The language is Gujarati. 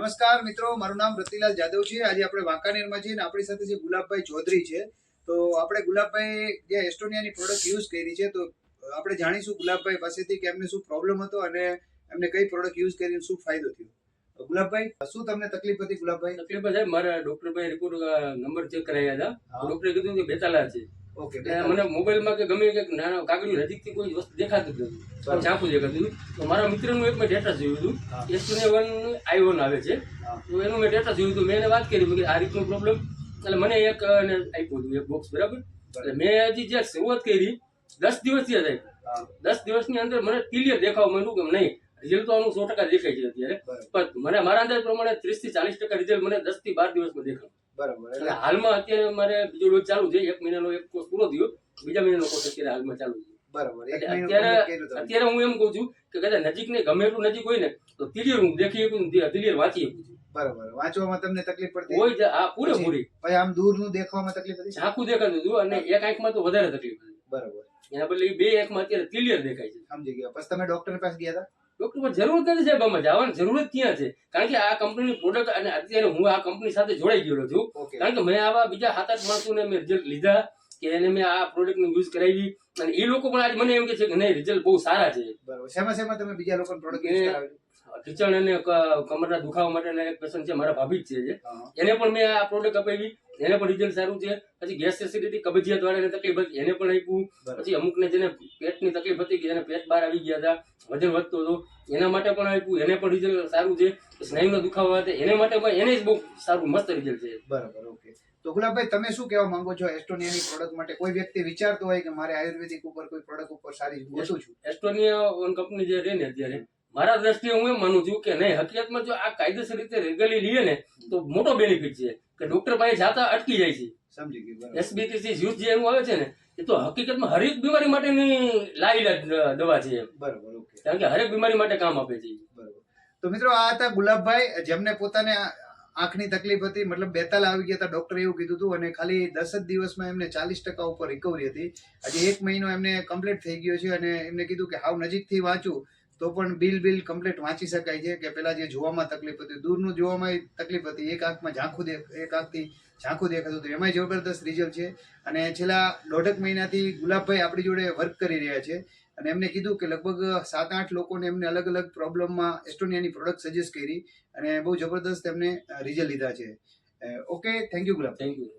નમસ્કાર મિત્રો, મારું નામ રતિલાલ જાદવ છે। આજે આપણે વાંકાનેરમાં છીએ ને આપણી સાથે જે ગુલાબભાઈ ચૌધરી છે। તો આપણે ગુલાબભાઈ જે એસ્ટોનિયાની પ્રોડક્ટ યુઝ કરી છે, તો આપણે જાણીશું ગુલાબભાઈ પાસેથી કે એમને શું પ્રોબ્લેમ હતો અને એમને કઈ પ્રોડક્ટ યુઝ કરીને શું ફાયદો થયો। ગુલાબભાઈ, શું તમને તકલીફ હતી? ગુલાબભાઈ, તકલીફ સાહેબ, મારા ડોક્ટર ભાઈ રિપોર્ટ નંબર ચેક કરાયા હતા। ડોક્ટરે કીધું કે બેતાલા છે। ઓકે, મને મોબાઈલમાં કે ગમે એક નાનો કાગળની નજીકથી કોઈ વસ્તુ દેખાતું જ નથી, ઝાંખું દેખાતું હતું। તો મારા મિત્રનું એક મેં ડેટા જોયું હતું, S21 I1 આવે છે, તો એનું મેં ડેટા જોયું હતું। મેં એને વાત કરી, મેં આ રીતનો પ્રોબ્લેમ, એટલે મને એક આપ્યું હતું એક બોક્સ, બરાબર। એટલે મેં હજી જે શરૂઆત કરી 10 દિવસ થયા સાહેબ, 10 દિવસની અંદર મને ક્લિયર દેખાવા માંડ્યું કે નહીં, રિઝલ્ટ તો આનું 100% દેખાય છે અત્યારે, પણ મને મારા અંદાજ પ્રમાણે 30 થી 40% રિઝલ્ટ મને 10 થી 12 દિવસમાં દેખાય। બરાબર। એટલે હાલમાં અત્યારે મારે બીજો ડોઝ ચાલુ છે, 1 મહિનાનો એક કોર્સ પૂરો થયો, બીજા મહિનાનો કોર્સ અત્યારે હાલમાં ચાલુ છે। બરાબર। અત્યારે હું એમ કહું છું કે કદાચ નજીક ને ગમે એટલું નજીક હોય ને તો ક્લિયર હું દેખી શકું, ક્લિયર વાંચી શકું છું। બરાબર। વાંચવામાં તમને તકલીફ પડતી હોય આ પૂરેપૂરી, ભાઈ આમ દૂરનું દેખવામાં તકલીફ હતી, ઝાંખું દેખાતું હતું, અને એક આંખમાં તો વધારે તકલીફ હતી। બરાબર। એના બદલે બે આંખમાં અત્યારે ક્લિયર દેખાય છે। સમજી ગયા। પછી તમે ડોક્ટર પાસે ગયા હતા? ડોક્ટર પર જરૂર નથી સાહેબ, આમાં જવાની જરૂરત ક્યાં છે? કારણ કે આ કંપનીની પ્રોડક્ટ, અને અત્યારે હું આ કંપની સાથે જોડાઈ ગયેલો છું, કારણ કે મેં આવા બીજા 7-8 માણસોને મેં રિઝલ્ટ લીધા કે એને મેં આ પ્રોડક્ટનો યુઝ કરાવી, અને એ લોકો પણ આજ મને એમ કે છે કે નહીં, રિઝલ્ટ બહુ સારા છે। બરાબર। શેમાં તમે બીજા લોકોને પ્રોડક્ટ યુઝ કરાવી? ઢીચણ અને કમરના દુખાવા માટેના એક પેશન્ટ છે, મારા ભાભી જ છે, એને પણ મેં આ પ્રોડક્ટ અપાવી, એને પણ રિઝલ્ટ સારું છે। પછી ગેસ એસિડિટી, કબજિયાત વાળાને તકલીફ હતી, એને પણ આપ્યું। પછી અમુકને જેને પેટની તકલીફ હતી કે જેને પેટ બહાર આવી ગયા હતા, વજન વધતો હતો, એના માટે પણ આપ્યું, એને પણ રિઝલ્ટ સારું છે। સ્નાયુનો દુખાવા હતા એને માટે પણ એને જ બહુ સારું મસ્ત રિઝલ્ટ છે। બરાબર, ઓકે। તો ગુલાબભાઈ, તમે શું કહેવા માંગો છો એસ્ટોનિયાની પ્રોડક્ટ માટે? કોઈ વ્યક્તિ વિચારતો હોય કે મારે આયુર્વેદિક ઉપર કોઈ પ્રોડક્ટ ઉપર સારી ગોતું છું, એસ્ટોનિયા કંપની જે રહે ને અત્યારે, મારા દ્રષ્ટિએ હું એમ માનું છું કે નહીં, હકીકતમાં જો આ કાયદેસર રીતે રેગ્યુલરલી લઈએ ને તો મોટો બેનિફિટ છે કે ડોક્ટર પાસે જાતા અટકી જાય છે। સમજી ગયું। SBTC જ્યુસ જે એનું આવે છે ને, એ તો હકીકતમાં હરેક બીમારી માટેની લાઈલાજ દવા છે। બરાબર, ઓકે। કારણ કે હરેક બીમારી માટે કામ આપે છે। બરાબર। તો મિત્રો, આ હતા ગુલાબભાઈ, જેમને પોતાને આંખની તકલીફ હતી, મતલબ બેતાલ આવી ગયા હતા, ડોક્ટરે એવું કીધું હતું, અને ખાલી 10 જ દિવસમાં એમને 40% ઉપર રિકવરી હતી। આજે 1 મહિનો એમને કમ્પ્લીટ થઈ ગયો છે, અને એમને કીધું કે હાવ નજીકથી વાંચું તો પણ બિલ કમ્પ્લીટ વાંચી શકાય છે। કે પેલા જે જોવામાં તકલીફ હતી, દૂરનું જોવામાં તકલીફ હતી, એક આંખમાં એક આંખથી ઝાંખું દેખાતું હતું, એમાં જબરદસ્ત રિઝલ્ટ છે। અને છેલ્લા 1.5 મહિનાથી ગુલાબભાઈ આપણી જોડે વર્ક કરી રહ્યા છે, અને એમને કીધું કે લગભગ 7-8 લોકોને એમને અલગ અલગ પ્રોબ્લેમમાં એસ્ટોનિયાની પ્રોડક્ટ સજેસ્ટ કરી, અને બહુ જબરદસ્ત એમને રિઝલ્ટ લીધા છે। Okay, thank you gulab. Thank you.